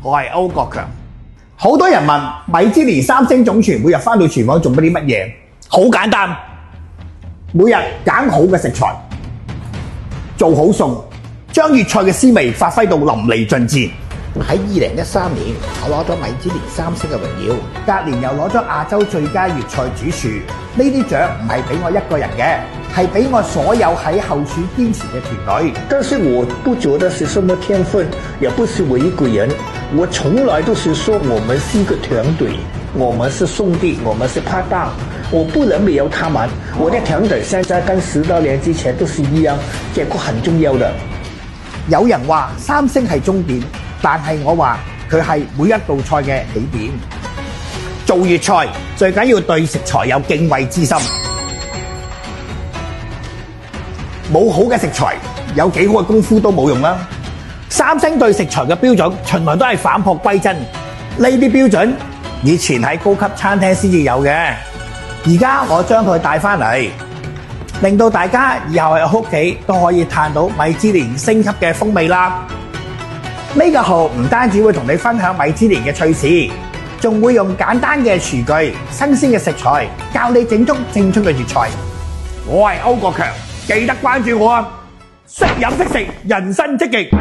我係歐國強。好多人問米芝蓮三星總廚每日返到廚房做啲乜嘢？好簡單，每日揀好嘅食材，做好餸，將粵菜嘅滋味發揮到淋漓盡致。喺2013年，我攞咗米芝蓮三星嘅榮耀，隔年又攞咗亞洲最佳粵菜主廚。呢啲獎唔係俾我一個人嘅，係俾我所有喺後廚堅持嘅團隊。但是我不覺得是什麼天分，也不是我一個人，我從來都是說我們是一個團隊，我們是兄弟，我們是拍檔，我不能沒有他們。我的團隊現在跟10多年之前都是一樣，這個很重要的。有人話三星係終點，但係我話佢係每一道菜嘅起點。做粵菜最緊要對食材有敬畏之心，冇好嘅食材，有幾好嘅功夫都冇用啦。三星對食材嘅標準從來都係返璞歸真，呢啲標準以前喺高級餐廳先至有嘅，而家我將佢帶返嚟，令到大家以後喺屋企都可以嘆到米芝蓮升級嘅風味啦。呢個號唔單止會同你分享米芝蓮嘅趣事，仲會用簡單嘅廚具、新鮮嘅食材，教你整足正宗嘅粵菜。我係歐國強，記得關注我啊！識飲識食，人生積極。